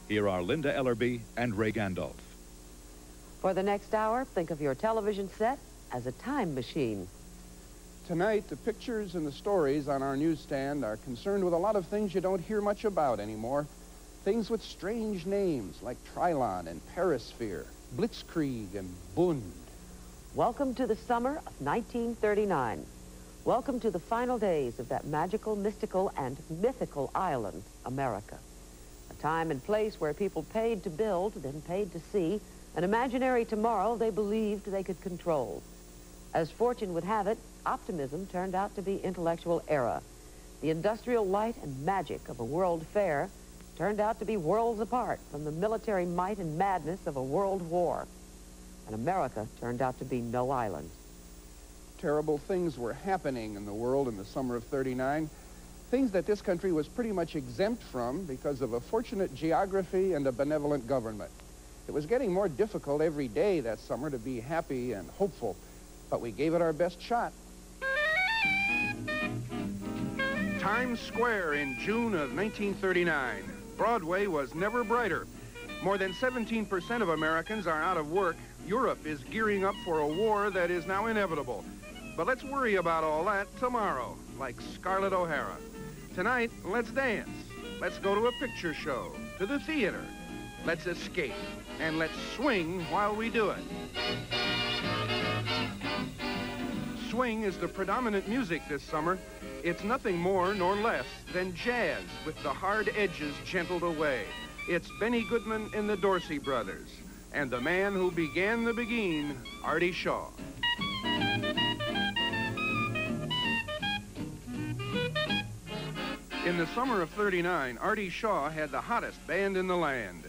Here are Linda Ellerbee and Ray Gandolf. For the next hour, think of your television set as a time machine. Tonight, the pictures and the stories on our newsstand are concerned with a lot of things you don't hear much about anymore. Things with strange names like Trilon and Perisphere, Blitzkrieg and Bund. Welcome to the summer of 1939. Welcome to the final days of that magical, mystical, and mythical island, America. A time and place where people paid to build, then paid to see, an imaginary tomorrow they believed they could control. As fortune would have it, optimism turned out to be intellectual error. The industrial light and magic of a world fair turned out to be worlds apart from the military might and madness of a world war. And America turned out to be no island. Terrible things were happening in the world in the summer of '39. Things that this country was pretty much exempt from because of a fortunate geography and a benevolent government. It was getting more difficult every day that summer to be happy and hopeful, but we gave it our best shot. Times Square in June of 1939. Broadway was never brighter. More than 17% of Americans are out of work. Europe is gearing up for a war that is now inevitable. But let's worry about all that tomorrow, like Scarlett O'Hara. Tonight, let's dance. Let's go to a picture show, to the theater. Let's escape, and let's swing while we do it. Swing is the predominant music this summer. It's nothing more nor less than jazz with the hard edges gentled away. It's Benny Goodman and the Dorsey Brothers, and the man who began the begin, Artie Shaw. In the summer of '39, Artie Shaw had the hottest band in the land.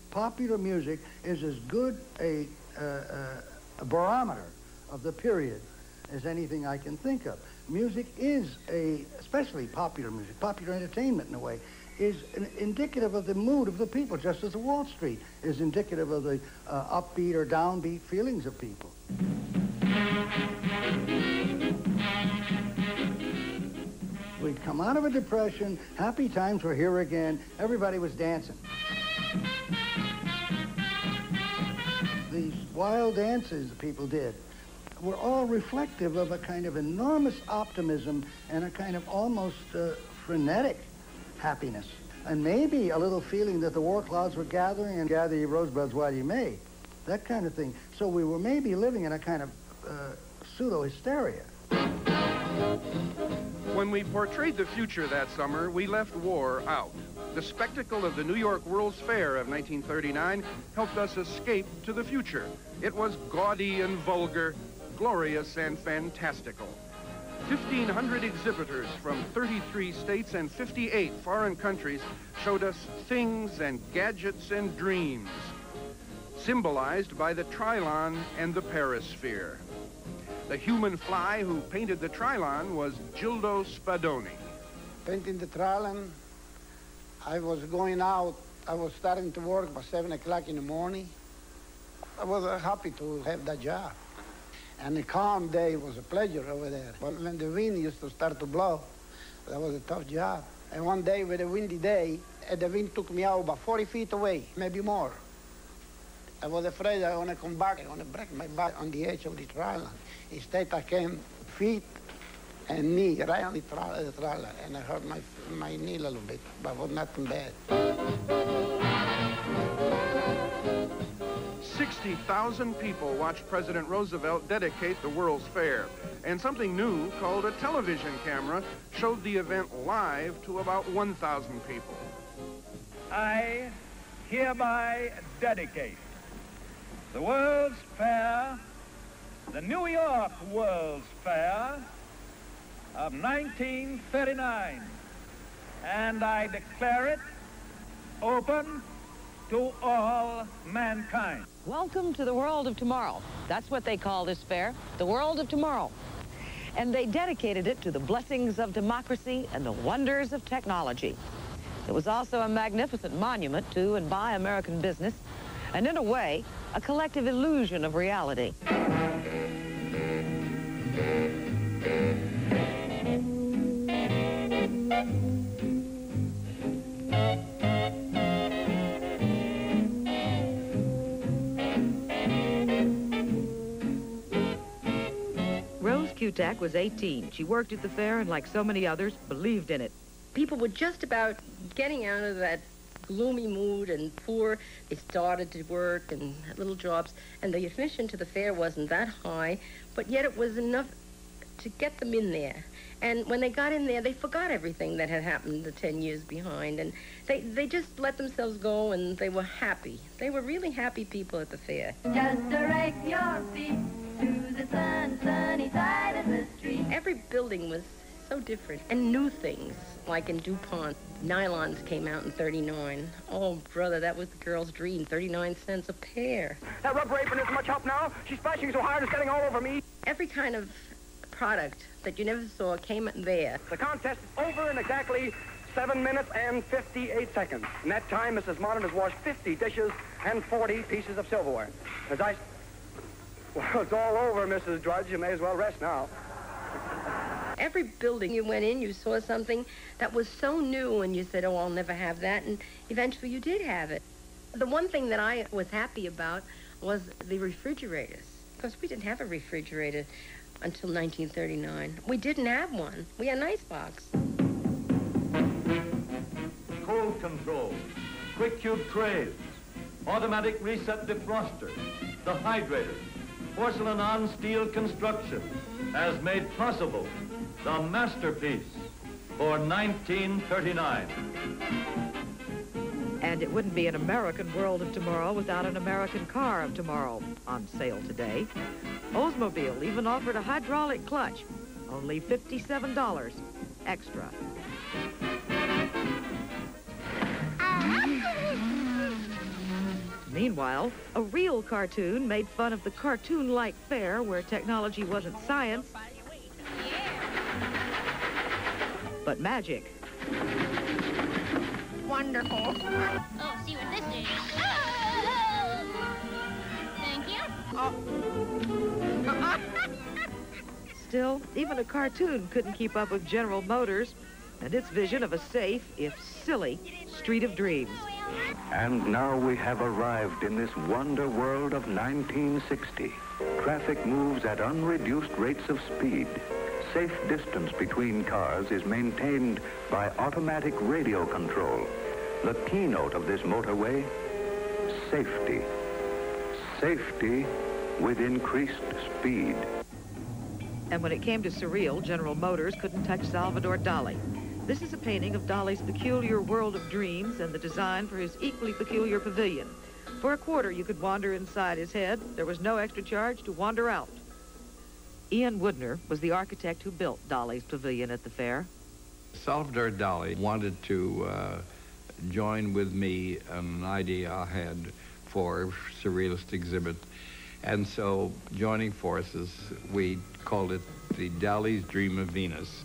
Popular music is as good a barometer of the period as anything I can think of. Music is especially popular music, popular entertainment in a way, is indicative of the mood of the people, just as Wall Street is indicative of the upbeat or downbeat feelings of people. We'd come out of a depression, happy times were here again, everybody was dancing. These wild dances people did were all reflective of a kind of enormous optimism and a kind of almost frenetic happiness. And maybe a little feeling that the war clouds were gathering and gather your rosebuds while you may. That kind of thing. So we were maybe living in a kind of pseudo-hysteria. When we portrayed the future that summer, we left war out. The spectacle of the New York World's Fair of 1939 helped us escape to the future. It was gaudy and vulgar, glorious and fantastical. 1,500 exhibitors from 33 states and 58 foreign countries showed us things and gadgets and dreams, symbolized by the Trilon and the Perisphere. The human fly who painted the Trilon was Gildo Spadoni. Painting the Trilon, I was going out. I was starting to work by 7 o'clock in the morning. I was happy to have that job. And a calm day was a pleasure over there. But when the wind used to start to blow, that was a tough job. And one day with a windy day, the wind took me out about 40 feet away, maybe more. I was afraid I was going to come back, I was going to break my back on the edge of the Trilon. Instead, I came feet and knee right on the Trilon, and I hurt my knee a little bit, but it was nothing bad. 60,000 people watched President Roosevelt dedicate the World's Fair, and something new called a television camera showed the event live to about 1,000 people. I hereby dedicate the World's Fair, the New York World's Fair of 1939, and I declare it open to all mankind. Welcome to the world of tomorrow. That's what they call this fair, the world of tomorrow. And they dedicated it to the blessings of democracy and the wonders of technology. It was also a magnificent monument to and by American business, and in a way, a collective illusion of reality. Cutak was 18. She worked at the fair and, like so many others, believed in it. People were just about getting out of that gloomy mood and poor. They started to work and had little jobs, and the admission to the fair wasn't that high, but yet it was enough to get them in there. And when they got in there, they forgot everything that had happened the 10 years behind, and they just let themselves go, and they were happy. They were really happy people at the fair. Just direct your feet to the sunny side of the street. Every building was so different, and new things, like in DuPont. Nylons came out in '39. Oh, brother, that was the girl's dream, 39 cents a pair. That rubber apron isn't much help now. She's splashing so hard it's getting all over me. Every kind of product that you never saw came there. The contest is over in exactly 7 minutes and 58 seconds. In that time, Mrs. Modern has washed 50 dishes and 40 pieces of silverware. Well, it's all over, Mrs. Drudge. You may as well rest now. Every building you went in, you saw something that was so new, and you said, oh, I'll never have that, and eventually you did have it. The one thing that I was happy about was the refrigerators, because we didn't have a refrigerator until 1939. We didn't have one. We had an icebox. Cold control, quick cube trays, automatic reset defroster, the hydrator, porcelain on steel construction has made possible the masterpiece for 1939. And it wouldn't be an American world of tomorrow without an American car of tomorrow, on sale today. Oldsmobile even offered a hydraulic clutch, only $57 extra. Meanwhile, a real cartoon made fun of the cartoon-like fair where technology wasn't science, but magic. Wonderful. Oh, see what this is. Oh! Thank you. Oh. Still, even a cartoon couldn't keep up with General Motors and its vision of a safe, if silly, street of dreams. And now we have arrived in this wonder world of 1960. Traffic moves at unreduced rates of speed. Safe distance between cars is maintained by automatic radio control. The keynote of this motorway, safety. Safety with increased speed. And when it came to surreal, General Motors couldn't touch Salvador Dali. This is a painting of Dali's peculiar world of dreams and the design for his equally peculiar pavilion. For a quarter, you could wander inside his head. There was no extra charge to wander out. Ian Woodner was the architect who built Dali's pavilion at the fair. Salvador Dali wanted to join with me an idea I had for a surrealist exhibit. And so, joining forces, we called it the Dali's Dream of Venus.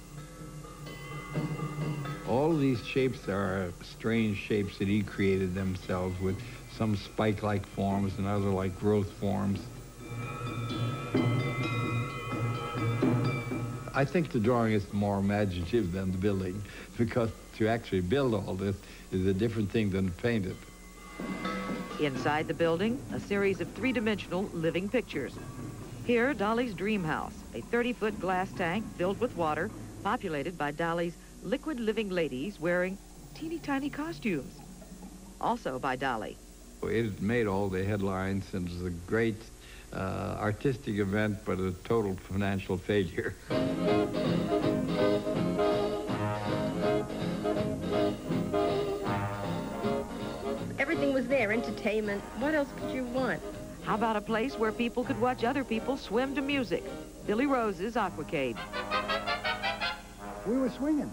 All these shapes are strange shapes that he created themselves, with some spike-like forms and other like growth forms. I think the drawing is more imaginative than the building, because to actually build all this is a different thing than to paint it. Inside the building, a series of three-dimensional living pictures. Here, Dali's dream house, a 30-foot glass tank filled with water, populated by Dali's liquid living ladies wearing teeny-tiny costumes. Also by Dali. It made all the headlines and was a great artistic event, but a total financial failure. Everything was there, entertainment. What else could you want? How about a place where people could watch other people swim to music? Billy Rose's Aquacade. We were swinging.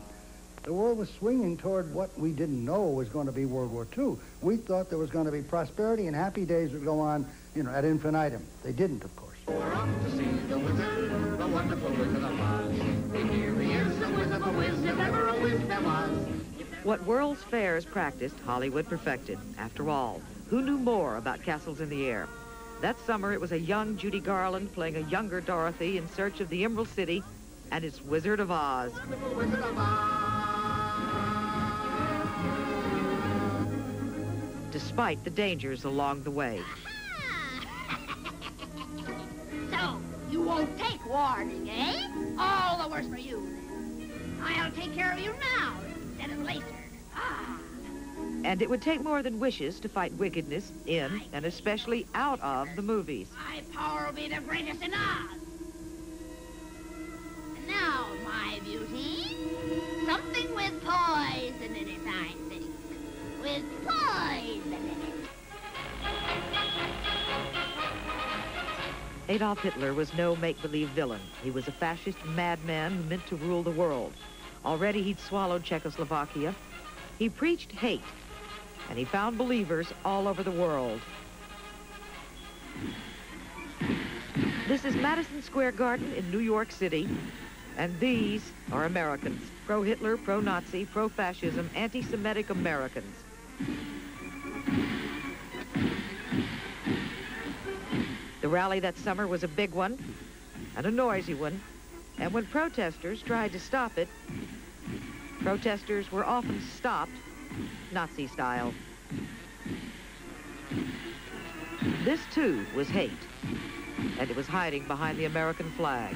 The world was swinging toward what we didn't know was going to be World War II. We thought there was going to be prosperity and happy days would go on, you know, ad infinitum. They didn't, of course. We're off to see the wizard, the wonderful Wizard of Oz. Here he is, the Wiz of a Wiz, if ever a Wiz there was. What World's Fairs practiced, Hollywood perfected. After all, who knew more about castles in the air? That summer, it was a young Judy Garland playing a younger Dorothy in search of the Emerald City and its Wizard of Oz. Wonderful Wizard of Oz. Despite the dangers along the way. So, you won't take warning, eh? All the worse for you, then. I'll take care of you now instead of later. Ah. And it would take more than wishes to fight wickedness in, and especially out of, the movies. My power will be the greatest in Oz. And now, my beauty, something with poison in it, I think. With poison in it. Adolf Hitler was no make-believe villain. He was a fascist madman who meant to rule the world. Already he'd swallowed Czechoslovakia. He preached hate, and he found believers all over the world. This is Madison Square Garden in New York City, and these are Americans. Pro-Hitler, pro-Nazi, pro-fascism, anti-Semitic Americans. The rally that summer was a big one, and a noisy one, and when protesters tried to stop it, protesters were often stopped, Nazi style. This, too, was hate, and it was hiding behind the American flag.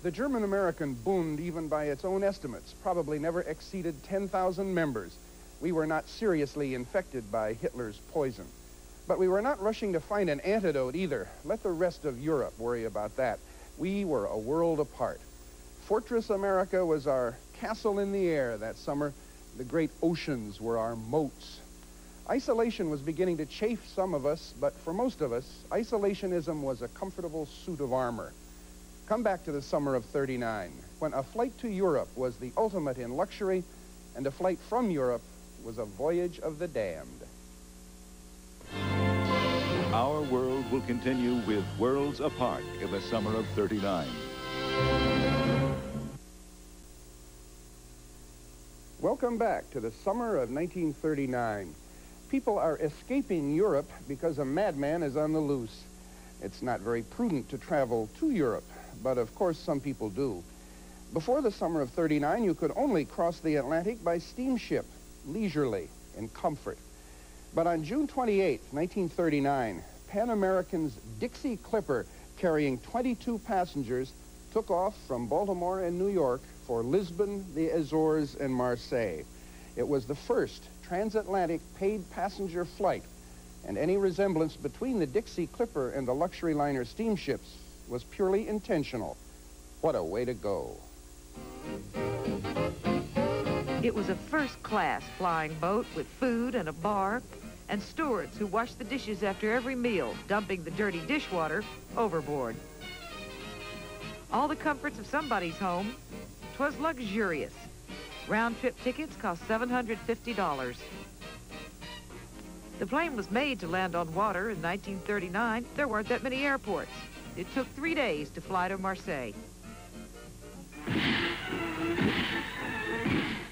The German-American Bund, even by its own estimates, probably never exceeded 10,000 members. We were not seriously infected by Hitler's poison. But we were not rushing to find an antidote either. Let the rest of Europe worry about that. We were a world apart. Fortress America was our castle in the air that summer. The great oceans were our moats. Isolation was beginning to chafe some of us, but for most of us, isolationism was a comfortable suit of armor. Come back to the summer of '39, when a flight to Europe was the ultimate in luxury, and a flight from Europe was a voyage of the damned. Our world will continue with Worlds Apart in the summer of '39. Welcome back to the summer of 1939. People are escaping Europe because a madman is on the loose. It's not very prudent to travel to Europe, but of course some people do. Before the summer of '39, you could only cross the Atlantic by steamship, leisurely, in comfort. But on June 28, 1939, Pan American's Dixie Clipper, carrying 22 passengers, took off from Baltimore and New York for Lisbon, the Azores, and Marseille. It was the first transatlantic paid passenger flight, and any resemblance between the Dixie Clipper and the luxury liner steamships was purely intentional. What a way to go. It was a first-class flying boat with food and a bar, and stewards who washed the dishes after every meal, dumping the dirty dishwater overboard. All the comforts of somebody's home. 'Twas luxurious. Round-trip tickets cost $750. The plane was made to land on water in 1939. There weren't that many airports. It took 3 days to fly to Marseille.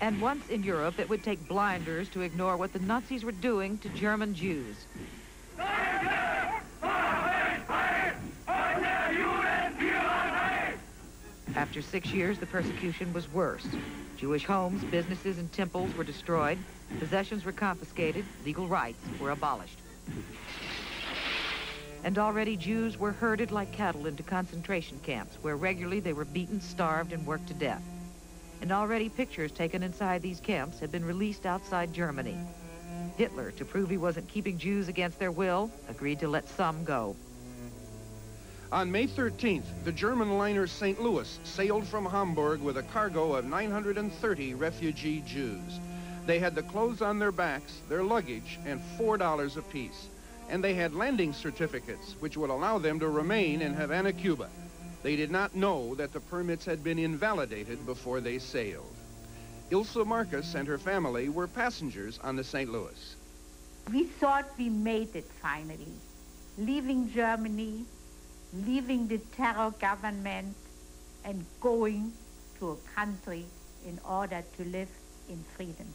And once in Europe, it would take blinders to ignore what the Nazis were doing to German Jews. After 6 years, the persecution was worse. Jewish homes, businesses, and temples were destroyed. Possessions were confiscated. Legal rights were abolished. And already Jews were herded like cattle into concentration camps, where regularly they were beaten, starved, and worked to death. And already pictures taken inside these camps had been released outside Germany. Hitler, to prove he wasn't keeping Jews against their will, agreed to let some go. On May 13th, the German liner St. Louis sailed from Hamburg with a cargo of 930 refugee Jews. They had the clothes on their backs, their luggage, and $4 apiece. And they had landing certificates, which would allow them to remain in Havana, Cuba. They did not know that the permits had been invalidated before they sailed. Ilsa Marcus and her family were passengers on the St. Louis. We thought we made it finally, leaving Germany, leaving the terror government, and going to a country in order to live in freedom.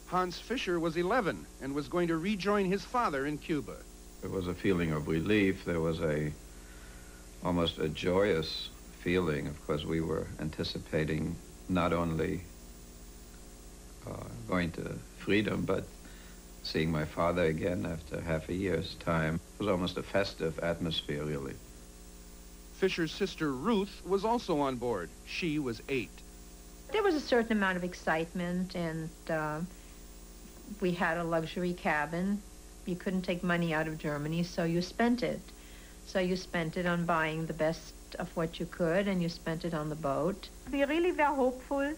Hans Fischer was 11 and was going to rejoin his father in Cuba. There was a feeling of relief. There was almost a joyous feeling. Of course, we were anticipating not only going to freedom, but seeing my father again after half a year's time. It was almost a festive atmosphere, really. Fisher's sister Ruth was also on board. She was 8. There was a certain amount of excitement, and we had a luxury cabin. You couldn't take money out of Germany, so you spent it. So you spent it on buying the best of what you could, and you spent it on the boat. We really were hopeful,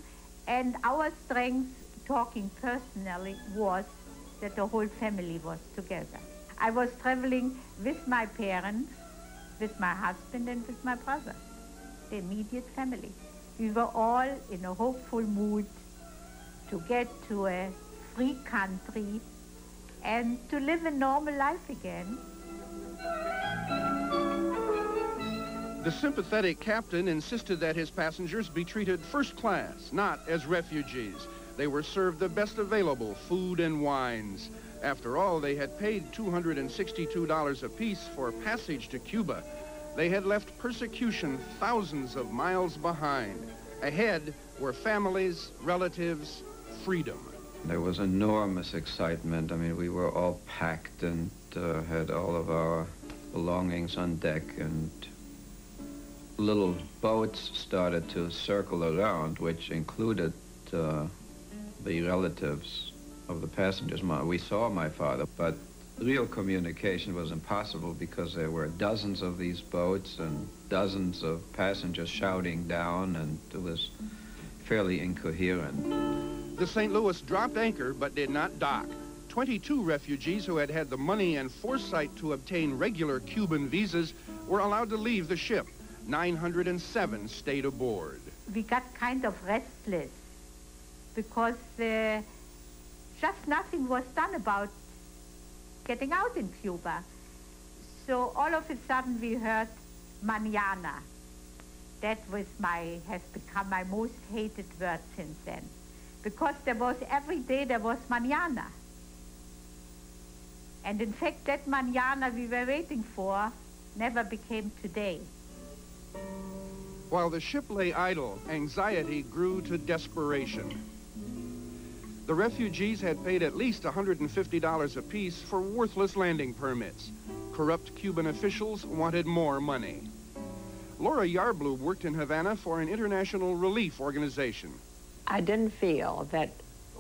and our strength, talking personally, was that the whole family was together. I was traveling with my parents, with my husband, and with my brother, the immediate family. We were all in a hopeful mood to get to a free country and to live a normal life again. The sympathetic captain insisted that his passengers be treated first class, not as refugees. They were served the best available food and wines. After all, they had paid $262 apiece for passage to Cuba. They had left persecution thousands of miles behind. Ahead were families, relatives, freedom. There was enormous excitement. I mean, we were all packed and had all of our belongings on deck, and little boats started to circle around, which included the relatives of the passengers. We saw my father, but real communication was impossible because there were dozens of these boats and dozens of passengers shouting down, and it was fairly incoherent. The St. Louis dropped anchor but did not dock. 22 refugees who had had the money and foresight to obtain regular Cuban visas were allowed to leave the ship. 907 stayed aboard. We got kind of restless because just nothing was done about getting out in Cuba. So all of a sudden we heard mañana. That has become my most hated word since then. Because every day there was mañana. And in fact, that mañana we were waiting for never became today. While the ship lay idle, anxiety grew to desperation. The refugees had paid at least $150 apiece for worthless landing permits. Corrupt Cuban officials wanted more money. Laura Yarblough worked in Havana for an international relief organization. I didn't feel that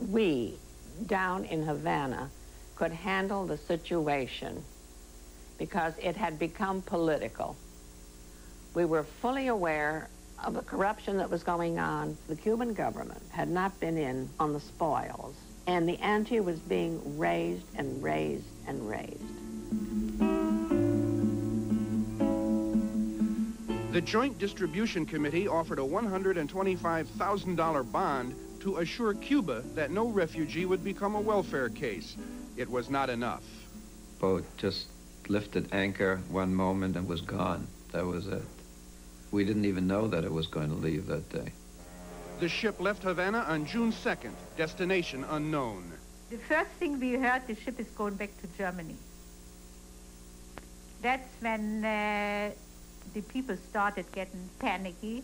we, down in Havana, could handle the situation because it had become political. We were fully aware of the corruption that was going on. The Cuban government had not been in on the spoils, and the ante was being raised and raised and raised. The Joint Distribution Committee offered a $125,000 bond to assure Cuba that no refugee would become a welfare case. It was not enough. Boat just lifted anchor one moment and was gone. That was it. We didn't even know that it was going to leave that day. The ship left Havana on June 2nd, destination unknown. The first thing we heard, the ship is going back to Germany. That's when the people started getting panicky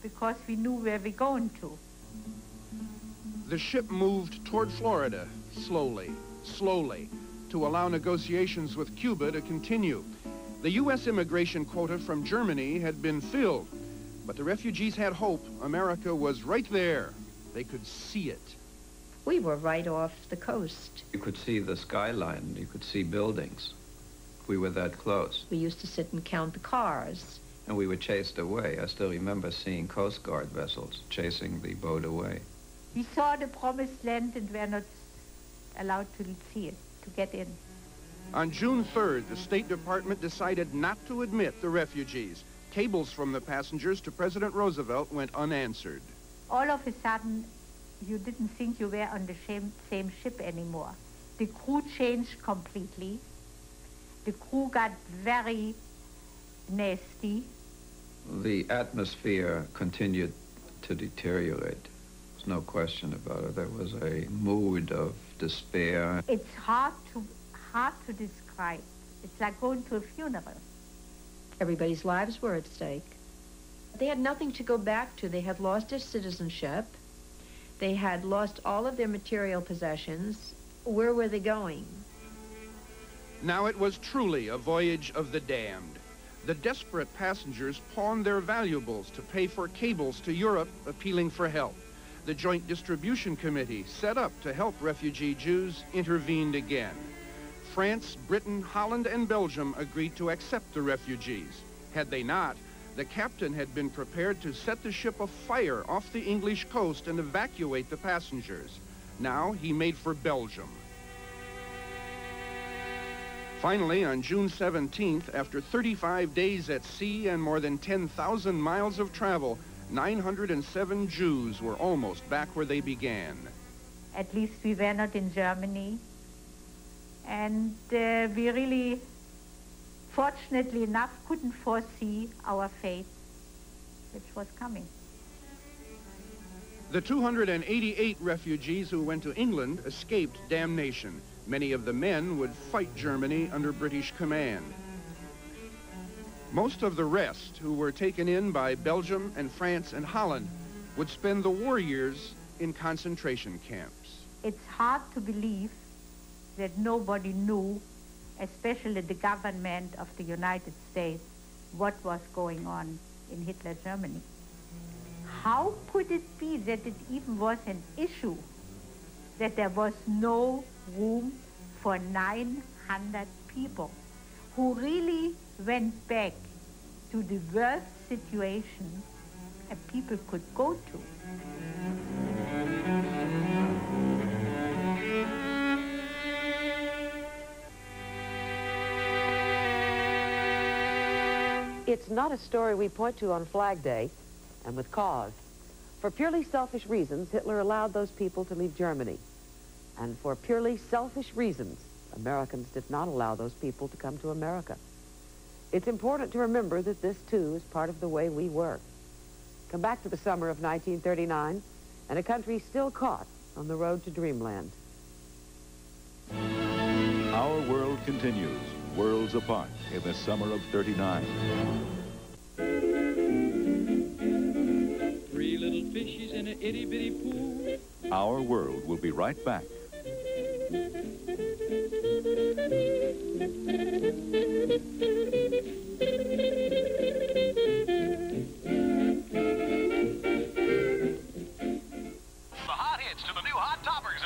because we knew where we're going to. The ship moved toward Florida, slowly, to allow negotiations with Cuba to continue. The U.S. immigration quota from Germany had been filled, but the refugees had hope. America was right there. They could see it. We were right off the coast. You could see the skyline. You could see buildings. We were that close. We used to sit and count the cars. And we were chased away. I still remember seeing Coast Guard vessels chasing the boat away. We saw the promised land and were not allowed to see it, to get in. On June 3rd, the State Department decided not to admit the refugees. Cables from the passengers to President Roosevelt went unanswered. All of a sudden, you didn't think you were on the same ship anymore. The crew changed completely. The crew got very nasty. The atmosphere continued to deteriorate. There's no question about it. There was a mood of despair. It's hard to describe. It's like going to a funeral. Everybody's lives were at stake. They had nothing to go back to. They had lost their citizenship. They had lost all of their material possessions. Where were they going? Now it was truly a voyage of the damned. The desperate passengers pawned their valuables to pay for cables to Europe appealing for help. The Joint Distribution Committee, set up to help refugee Jews, intervened again. France, Britain, Holland, and Belgium agreed to accept the refugees. Had they not, the captain had been prepared to set the ship afire off the English coast and evacuate the passengers. Now he made for Belgium. Finally, on June 17th, after 35 days at sea and more than 10,000 miles of travel, 907 Jews were almost back where they began. At least we were not in Germany. And we really, fortunately enough, couldn't foresee our fate, which was coming. The 288 refugees who went to England escaped damnation. Many of the men would fight Germany under British command. Most of the rest, who were taken in by Belgium and France and Holland, would spend the war years in concentration camps. It's hard to believe that nobody knew, especially the government of the United States, what was going on in Hitler Germany. How could it be that it even was an issue that there was no room for 900 people who really went back to the worst situation a people could go to? It's not a story we point to on Flag Day, and with cause. For purely selfish reasons, Hitler allowed those people to leave Germany. And for purely selfish reasons, Americans did not allow those people to come to America. It's important to remember that this, too, is part of the way we were. Come back to the summer of 1939, and a country still caught on the road to dreamland. Our world continues, worlds apart, in the summer of '39. Three little fishes in an itty-bitty pool. Our world will be right back. The hot hits to the new Hot Toppers.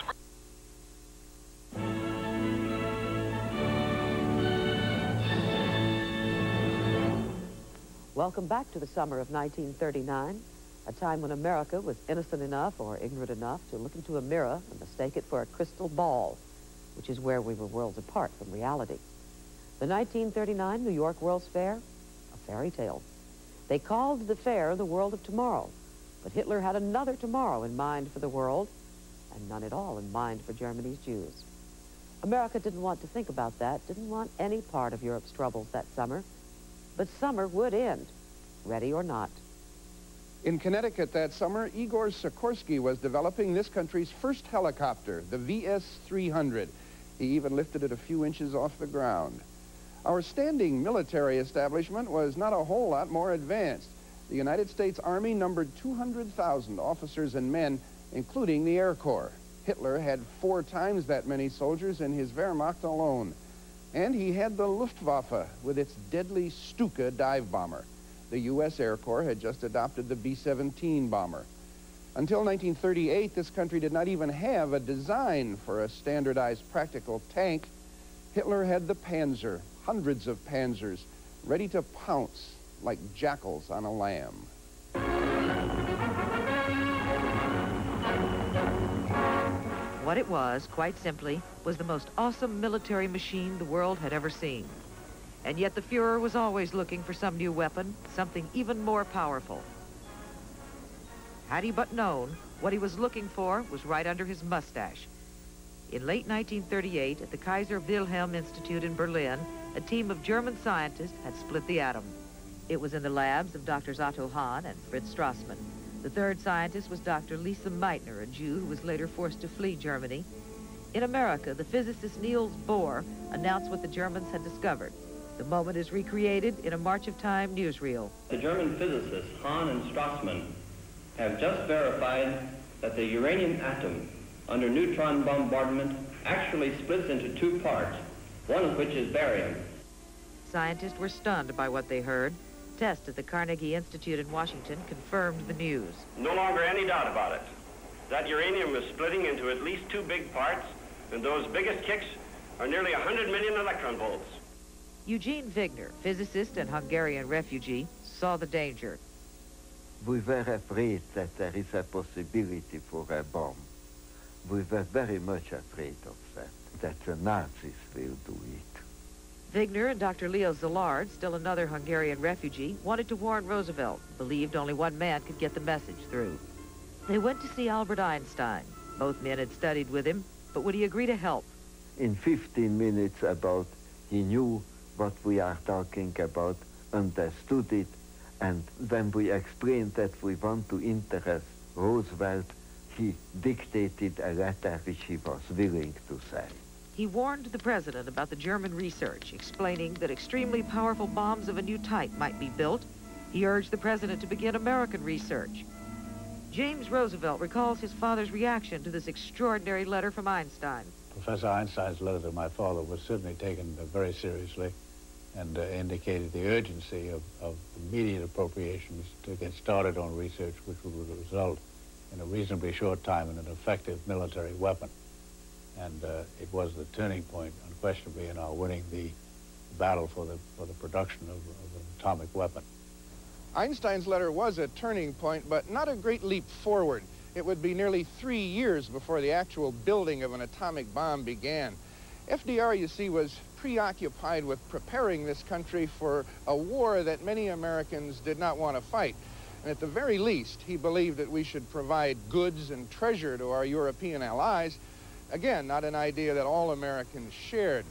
Welcome back to the summer of 1939, a time when America was innocent enough or ignorant enough to look into a mirror and mistake it for a crystal ball, which is where we were worlds apart from reality. The 1939 New York World's Fair, a fairy tale. They called the fair the World of Tomorrow, but Hitler had another tomorrow in mind for the world, and none at all in mind for Germany's Jews. America didn't want to think about that, didn't want any part of Europe's troubles that summer, but summer would end, ready or not. In Connecticut that summer, Igor Sikorsky was developing this country's first helicopter, the VS-300. He even lifted it a few inches off the ground. Our standing military establishment was not a whole lot more advanced. The United States Army numbered 200,000 officers and men, including the Air Corps. Hitler had 4 times that many soldiers in his Wehrmacht alone. And he had the Luftwaffe with its deadly Stuka dive bomber. The U.S. Air Corps had just adopted the B-17 bomber. Until 1938, this country did not even have a design for a standardized practical tank. Hitler had the Panzer, hundreds of Panzers, ready to pounce like jackals on a lamb. What it was, quite simply, was the most awesome military machine the world had ever seen. And yet the Fuhrer was always looking for some new weapon, something even more powerful. Had he but known, what he was looking for was right under his mustache. In late 1938, at the Kaiser Wilhelm Institute in Berlin, a team of German scientists had split the atom. It was in the labs of Drs. Otto Hahn and Fritz Strassmann. The third scientist was Dr. Lisa Meitner, a Jew who was later forced to flee Germany. In America, the physicist Niels Bohr announced what the Germans had discovered. The moment is recreated in a March of Time newsreel. The German physicists Hahn and Strassmann have just verified that the uranium atom under neutron bombardment actually splits into 2 parts, one of which is barium. scientists were stunned by what they heard. Tests at the Carnegie Institute in Washington confirmed the news. No longer any doubt about it. That uranium is splitting into at least two big parts, and those biggest kicks are nearly 100 million electron volts. Eugene Wigner, physicist and Hungarian refugee, saw the danger. We were afraid that there is a possibility for a bomb. We were very much afraid of that the Nazis will do it. Wigner and Dr. Leo Szilard, still another Hungarian refugee, wanted to warn Roosevelt, believed only one man could get the message through. They went to see Albert Einstein. Both men had studied with him, but would he agree to help? In 15 minutes about, he knew what we are talking about, understood it, and when we explained that we want to interest Roosevelt, he dictated a letter which he was willing to sign. He warned the president about the German research, explaining that extremely powerful bombs of a new type might be built. He urged the president to begin American research. James Roosevelt recalls his father's reaction to this extraordinary letter from Einstein. Professor Einstein's letter to my father was certainly taken very seriously and indicated the urgency of immediate appropriations to get started on research which would result in a reasonably short time in an effective military weapon. And it was the turning point, unquestionably, in our winning the battle for the production of an atomic weapon. Einstein's letter was a turning point, but not a great leap forward. It would be nearly 3 years before the actual building of an atomic bomb began. FDR, you see, was preoccupied with preparing this country for a war that many Americans did not want to fight. And at the very least, he believed that we should provide goods and treasure to our European allies. Again, not an idea that all Americans shared.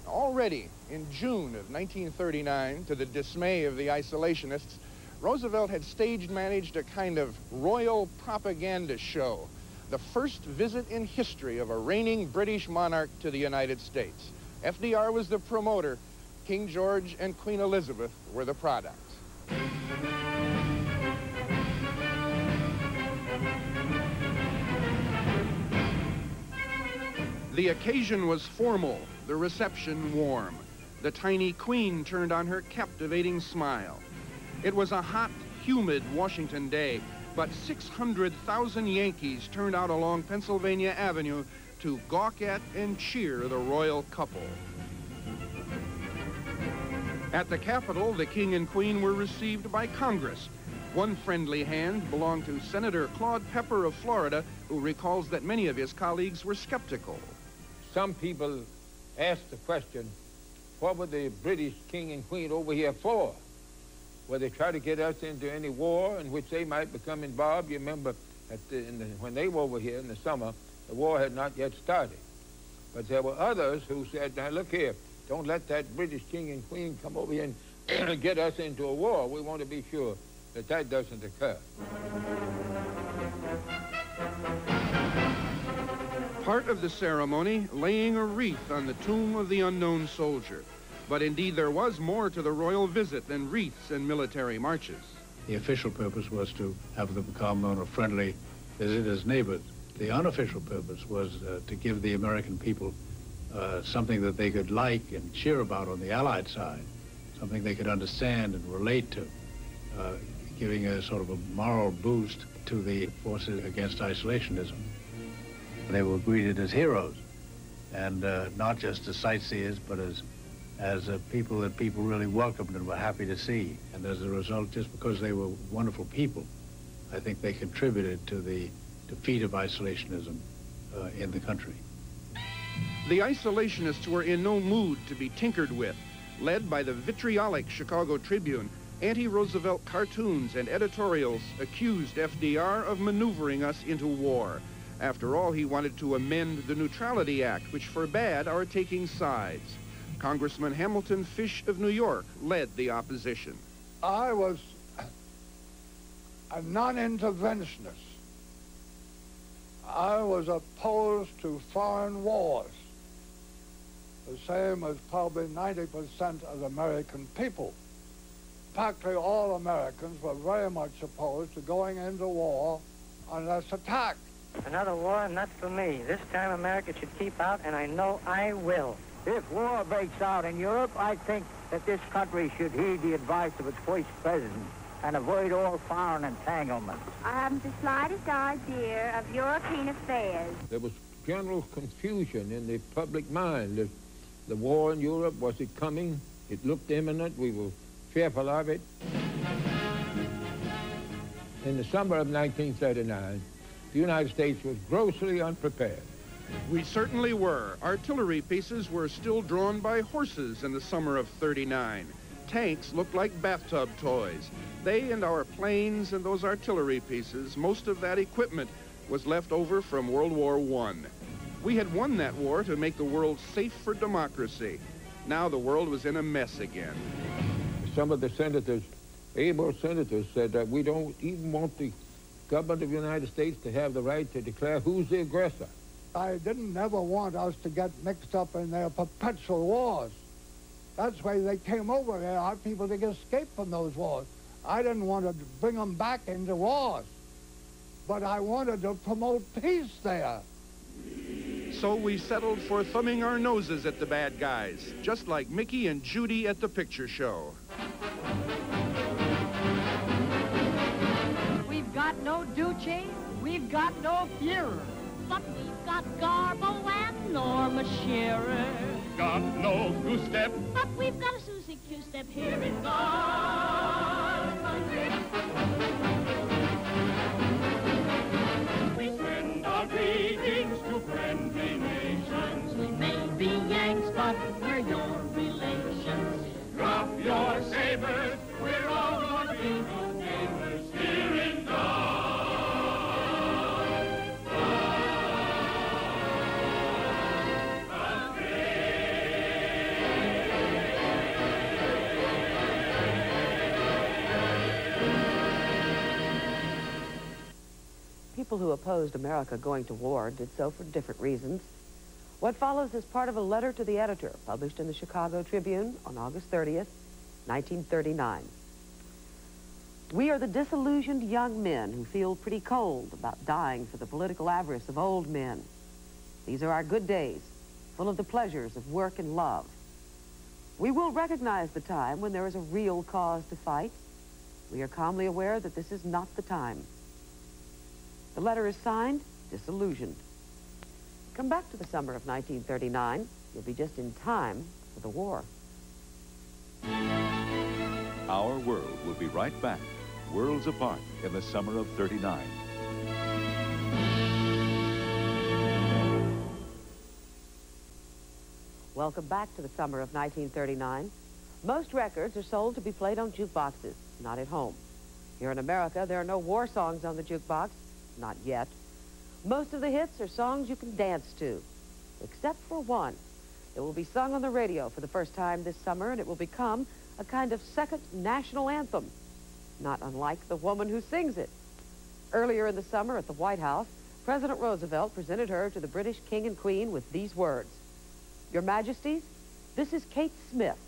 Already in June of 1939, to the dismay of the isolationists, Roosevelt had stage-managed a kind of royal propaganda show, the first visit in history of a reigning British monarch to the United States. FDR was the promoter. King George and Queen Elizabeth were the product. The occasion was formal, the reception warm. The tiny queen turned on her captivating smile. It was a hot, humid Washington day, but 600,000 Yankees turned out along Pennsylvania Avenue to gawk at and cheer the royal couple. At the Capitol, the king and queen were received by Congress. One friendly hand belonged to Senator Claude Pepper of Florida, who recalls that many of his colleagues were skeptical. Some people asked the question, what were the British king and queen over here for? Were they try to get us into any war in which they might become involved? You remember when they were over here in the summer, the war had not yet started. But there were others who said, now look here, don't let that British king and queen come over here and get us into a war. We want to be sure that that doesn't occur. Part of the ceremony, laying a wreath on the tomb of the unknown soldier. But indeed, there was more to the royal visit than wreaths and military marches. The official purpose was to have them become on a friendly visit as neighbors. The unofficial purpose was to give the American people something that they could like and cheer about on the Allied side, something they could understand and relate to, giving a sort of a moral boost to the forces against isolationism. They were greeted as heroes, and not just as sightseers, but as people that people really welcomed and were happy to see. And as a result, just because they were wonderful people, I think they contributed to the defeat of isolationism in the country. The isolationists were in no mood to be tinkered with. Led by the vitriolic Chicago Tribune, anti-Roosevelt cartoons and editorials accused FDR of maneuvering us into war. After all, he wanted to amend the Neutrality Act, which forbade our taking sides. Congressman Hamilton Fish of New York led the opposition. I was a non-interventionist. I was opposed to foreign wars, the same as probably 90% of the American people. Practically all Americans were very much opposed to going into war unless attacked. Another war, not for me. This time America should keep out, and I know I will. If war breaks out in Europe, I think that this country should heed the advice of its first president and avoid all foreign entanglements. I haven't the slightest idea of European affairs. There was general confusion in the public mind. The war in Europe, was it coming? It looked imminent. We were fearful of it. In the summer of 1939, the United States was grossly unprepared. We certainly were. Artillery pieces were still drawn by horses in the summer of '39. Tanks looked like bathtub toys. They and our planes and those artillery pieces, most of that equipment was left over from World War I. We had won that war to make the world safe for democracy. Now the world was in a mess again. Some of the senators, able senators, said that we don't even want the government of the United States to have the right to declare who's the aggressor. I didn't ever want us to get mixed up in their perpetual wars. That's why they came over here, our people to escape from those wars. I didn't want to bring them back into wars, but I wanted to promote peace there. So we settled for thumbing our noses at the bad guys, just like Mickey and Judy at the picture show. We've got no Duce, we've got no Fuhrer, but we've got Garbo and Norma Shearer. Got no Goose-Step, but we've got a Susie Q-Step here in our country. we send our greetings to friendly nations. We may be Yanks, but we're your relations. Drop your sabers, we're all gonna be good neighbors here in God. People who opposed America going to war did so for different reasons. What follows is part of a letter to the editor, published in the Chicago Tribune on August 30th, 1939. We are the disillusioned young men who feel pretty cold about dying for the political avarice of old men. These are our good days, full of the pleasures of work and love. We will recognize the time when there is a real cause to fight. We are calmly aware that this is not the time. The letter is signed, Disillusioned. Come back to the summer of 1939. You'll be just in time for the war. Our world will be right back, worlds apart, in the summer of '39. Welcome back to the summer of 1939. Most records are sold to be played on jukeboxes, not at home. Here in America, there are no war songs on the jukebox, not yet. Most of the hits are songs you can dance to, except for one. It will be sung on the radio for the first time this summer, and it will become a kind of second national anthem, not unlike the woman who sings it. Earlier in the summer at the White House, President Roosevelt presented her to the British King and Queen with these words: "Your Majesties, this is Kate Smith.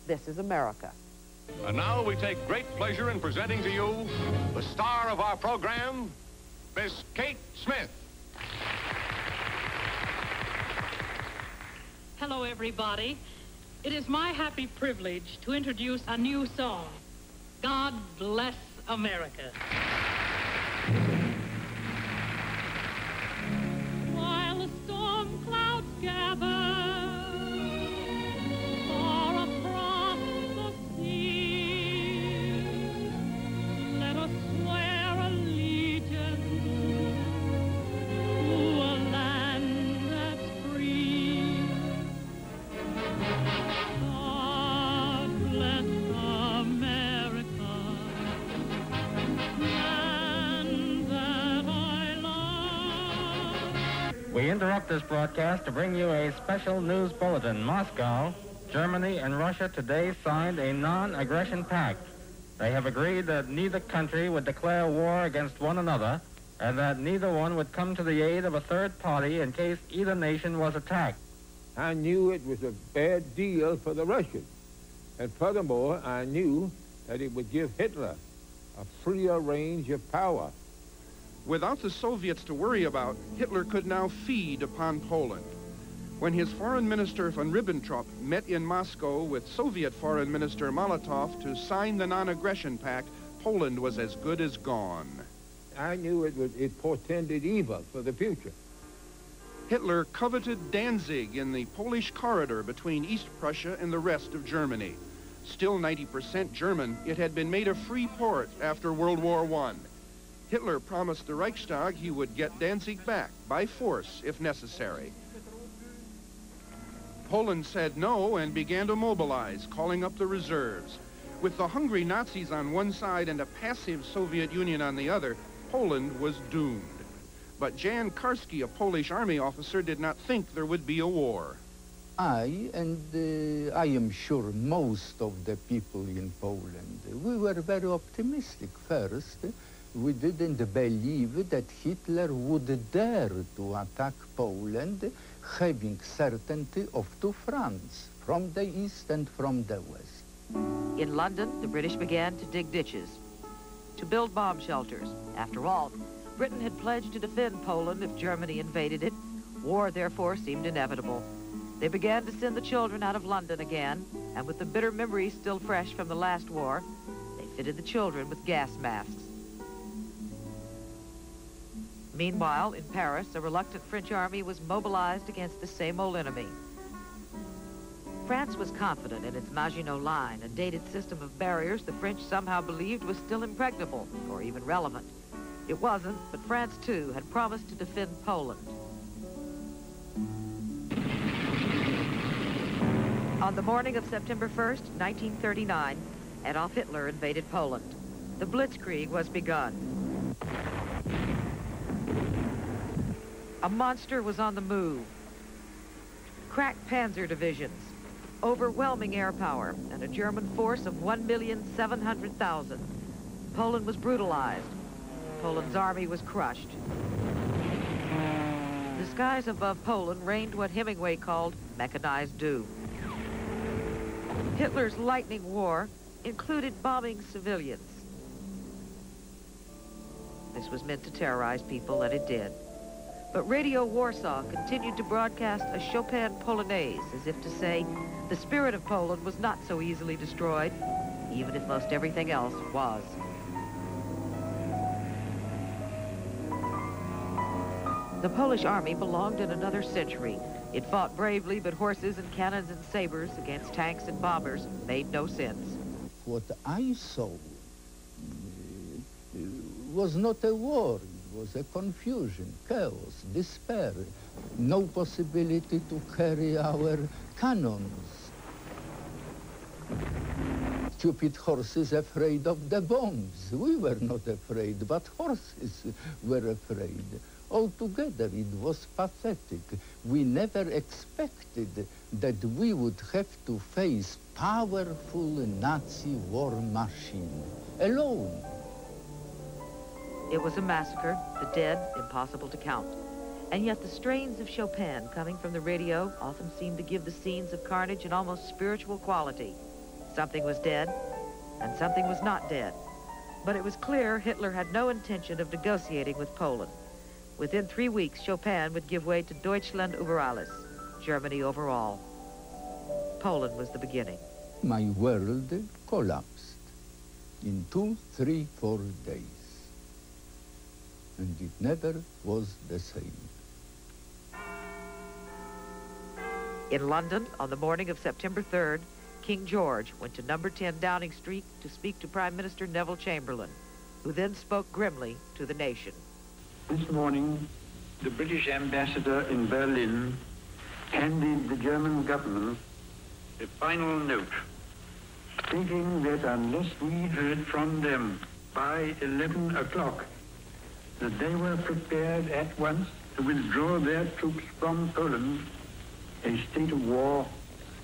This is America." And now we take great pleasure in presenting to you the star of our program, Miss Kate Smith. Hello, everybody. It is my happy privilege to introduce a new song, God Bless America. While the storm clouds gather far across the sea, let us swear allegiance to a land that's free. God bless America, land that I love. We interrupt this broadcast to bring you a special news bulletin. Moscow, Germany, and Russia today signed a non-aggression pact. They have agreed that neither country would declare war against one another, and that neither one would come to the aid of a third party in case either nation was attacked. I knew it was a bad deal for the Russians. And furthermore, I knew that it would give Hitler a freer range of power. Without the Soviets to worry about, Hitler could now feed upon Poland. When his foreign minister von Ribbentrop met in Moscow with Soviet foreign minister Molotov to sign the non-aggression pact, Poland was as good as gone. I knew it portended evil for the future. Hitler coveted Danzig in the Polish corridor between East Prussia and the rest of Germany. Still 90% German, it had been made a free port after World War I. Hitler promised the Reichstag he would get Danzig back by force if necessary. Poland said no and began to mobilize, calling up the reserves. With the hungry Nazis on one side and a passive Soviet Union on the other, Poland was doomed. But Jan Karski, a Polish army officer, did not think there would be a war. I am sure most of the people in Poland, we were very optimistic first. We didn't believe that Hitler would dare to attack Poland, having certainty of two fronts, from the east and from the west. In London, the British began to dig ditches, to build bomb shelters. After all, Britain had pledged to defend Poland if Germany invaded it. War, therefore, seemed inevitable. They began to send the children out of London again, and with the bitter memories still fresh from the last war, they fitted the children with gas masks. Meanwhile, in Paris, a reluctant French army was mobilized against the same old enemy. France was confident in its Maginot Line, a dated system of barriers the French somehow believed was still impregnable, or even relevant. It wasn't, but France, too, had promised to defend Poland. On the morning of September 1st, 1939, Adolf Hitler invaded Poland. The Blitzkrieg was begun. A monster was on the move. Crack panzer divisions, overwhelming air power, and a German force of 1,700,000. Poland was brutalized. Poland's army was crushed. The skies above Poland reigned what Hemingway called mechanized doom. Hitler's lightning war included bombing civilians. This was meant to terrorize people, and it did. But Radio Warsaw continued to broadcast a Chopin Polonaise, as if to say the spirit of Poland was not so easily destroyed, even if most everything else was. The Polish army belonged in another century. It fought bravely, but horses and cannons and sabers against tanks and bombers made no sense. What I saw was not a war. It was a confusion, chaos, despair, no possibility to carry our cannons. Stupid horses afraid of the bombs. We were not afraid, but horses were afraid. Altogether, it was pathetic. We never expected that we would have to face powerful Nazi war machine alone. It was a massacre, the dead impossible to count. And yet the strains of Chopin coming from the radio often seemed to give the scenes of carnage an almost spiritual quality. Something was dead, and something was not dead. But it was clear Hitler had no intention of negotiating with Poland. Within 3 weeks, Chopin would give way to Deutschland über alles, Germany over all. Poland was the beginning. My world collapsed in 2, 3, 4 days. And it never was the same. In London, on the morning of September 3rd, King George went to number 10 Downing Street to speak to Prime Minister Neville Chamberlain, who then spoke grimly to the nation. This morning, the British ambassador in Berlin handed the German government a final note, stating that unless we heard from them by 11 o'clock, that they were prepared at once to withdraw their troops from Poland, a state of war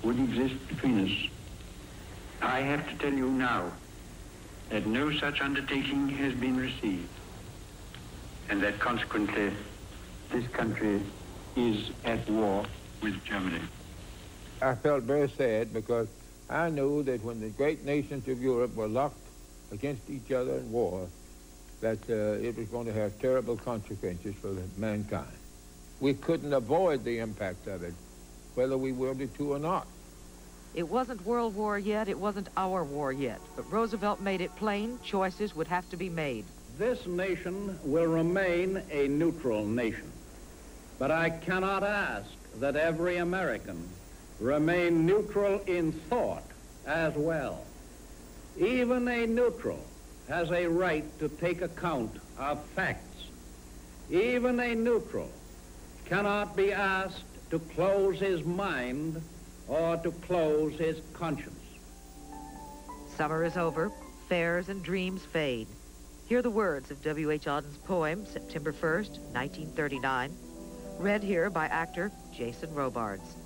would exist between us. I have to tell you now that no such undertaking has been received, and that consequently this country is at war with Germany. I felt very sad because I knew that when the great nations of Europe were locked against each other in war, that it was going to have terrible consequences for mankind. We couldn't avoid the impact of it, whether we willed to or not. It wasn't World War yet, it wasn't our war yet, but Roosevelt made it plain choices would have to be made. This nation will remain a neutral nation, but I cannot ask that every American remain neutral in thought as well. Even a neutral has a right to take account of facts. Even a neutral cannot be asked to close his mind or to close his conscience. Summer is over, fairs and dreams fade. Hear the words of W.H. Auden's poem, September 1st, 1939, read here by actor Jason Robards.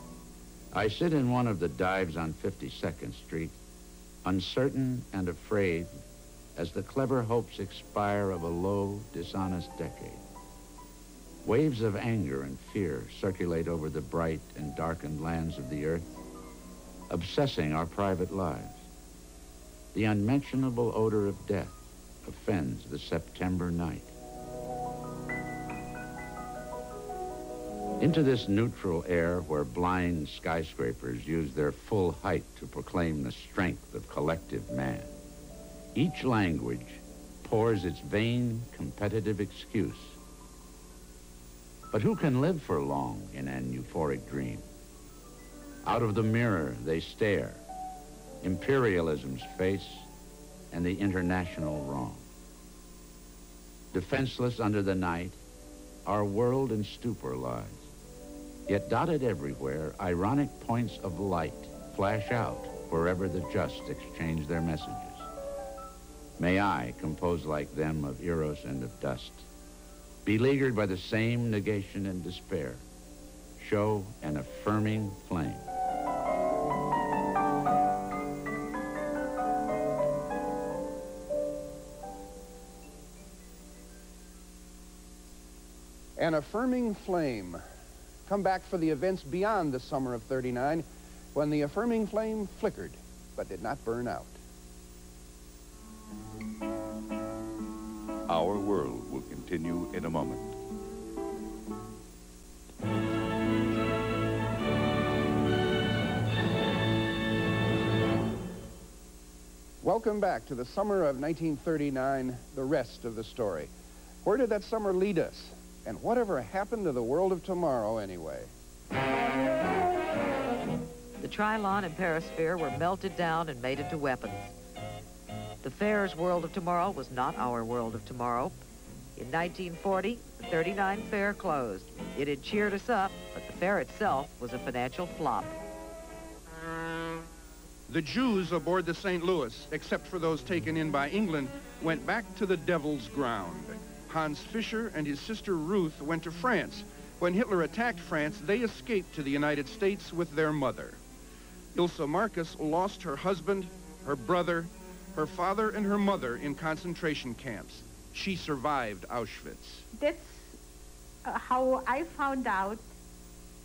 I sit in one of the dives on 52nd Street, uncertain and afraid as the clever hopes expire of a low, dishonest decade. Waves of anger and fear circulate over the bright and darkened lands of the earth, obsessing our private lives. The unmentionable odor of death offends the September night. Into this neutral air where blind skyscrapers use their full height to proclaim the strength of collective man, each language pours its vain competitive excuse. But who can live for long in an euphoric dream? Out of the mirror they stare, imperialism's face and the international wrong. Defenseless under the night, our world in stupor lies. Yet dotted everywhere, ironic points of light flash out wherever the just exchange their messages. May I, compose like them of eros and of dust, beleaguered by the same negation and despair, show an affirming flame. An affirming flame. Come back for the events beyond the summer of '39, when the affirming flame flickered, but did not burn out. Our world will continue in a moment. Welcome back to the summer of 1939, the rest of the story. Where did that summer lead us? And whatever happened to the world of tomorrow, anyway? The Trilon and Perisphere were melted down and made into weapons. The fair's world of tomorrow was not our world of tomorrow. In 1940, the 39 fair closed. It had cheered us up, but the fair itself was a financial flop. The Jews aboard the St. Louis, except for those taken in by England, went back to the devil's ground. Hans Fischer and his sister Ruth went to France. When Hitler attacked France, they escaped to the United States with their mother. Ilse Marcus lost her husband, her brother, her father, and her mother in concentration camps. She survived Auschwitz. That's how I found out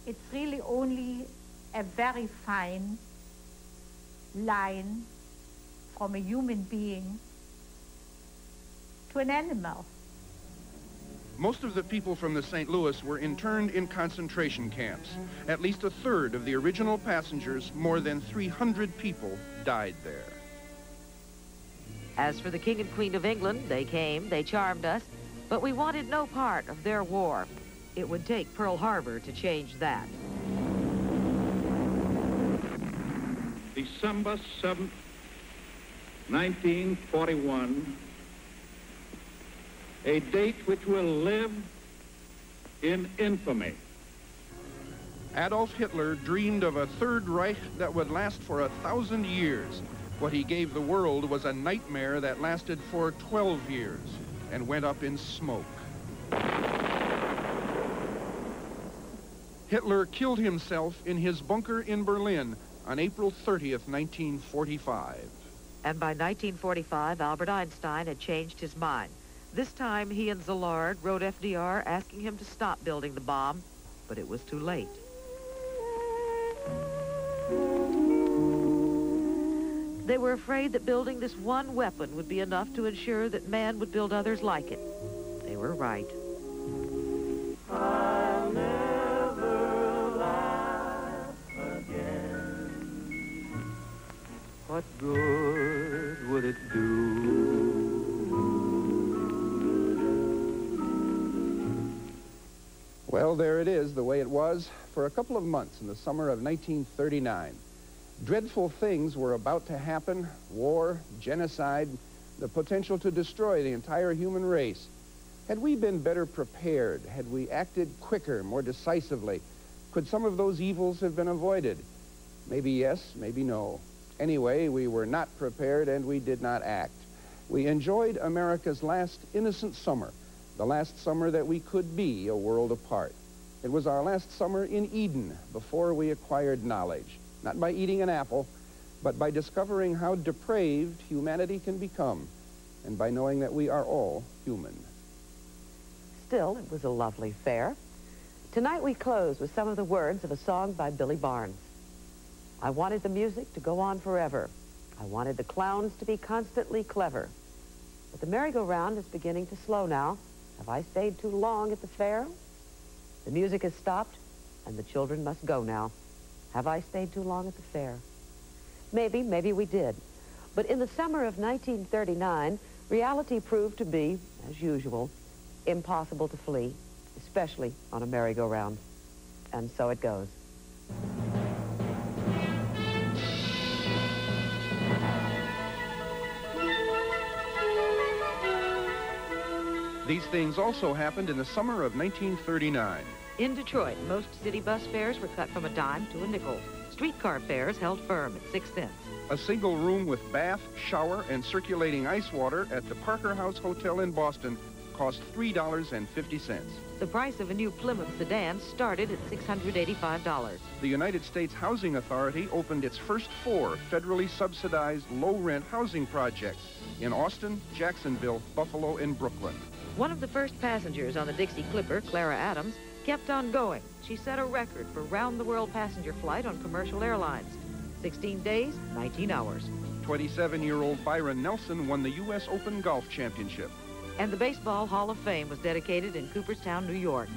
it's really only a very fine line from a human being to an animal. Most of the people from the St. Louis were interned in concentration camps. At least a third of the original passengers, more than 300 people, died there. As for the King and Queen of England, they came, they charmed us, but we wanted no part of their war. It would take Pearl Harbor to change that. December 7th, 1941, a date which will live in infamy. Adolf Hitler dreamed of a Third Reich that would last for 1,000 years. What he gave the world was a nightmare that lasted for 12 years and went up in smoke. Hitler killed himself in his bunker in Berlin on April 30th, 1945. And by 1945, Albert Einstein had changed his mind. This time, he and Szilard wrote FDR asking him to stop building the bomb, but it was too late. They were afraid that building this one weapon would be enough to ensure that man would build others like it. They were right. I'll never laugh what good would it do? Well, there it is, the way it was for a couple of months in the summer of 1939. Dreadful things were about to happen: war, genocide, the potential to destroy the entire human race. Had we been better prepared, had we acted quicker, more decisively, could some of those evils have been avoided? Maybe yes, maybe no. Anyway, we were not prepared and we did not act. We enjoyed America's last innocent summer, the last summer that we could be a world apart. It was our last summer in Eden before we acquired knowledge, not by eating an apple, but by discovering how depraved humanity can become, and by knowing that we are all human. Still, it was a lovely fair. Tonight we close with some of the words of a song by Billy Barnes. I wanted the music to go on forever. I wanted the clowns to be constantly clever. But the merry-go-round is beginning to slow now. Have I stayed too long at the fair? The music has stopped, and the children must go now. Have I stayed too long at the fair? Maybe we did. But in the summer of 1939, reality proved to be, as usual, impossible to flee, especially on a merry-go-round. And so it goes. These things also happened in the summer of 1939. In Detroit, most city bus fares were cut from a dime to a nickel. Streetcar fares held firm at 6 cents. A single room with bath, shower, and circulating ice water at the Parker House Hotel in Boston cost $3.50. The price of a new Plymouth sedan started at $685. The United States Housing Authority opened its first 4 federally subsidized low-rent housing projects in Austin, Jacksonville, Buffalo, and Brooklyn. One of the first passengers on the Dixie Clipper, Clara Adams, kept on going. She set a record for round-the-world passenger flight on commercial airlines. 16 days, 19 hours. 27-year-old Byron Nelson won the U.S. Open Golf Championship. And the Baseball Hall of Fame was dedicated in Cooperstown, New York.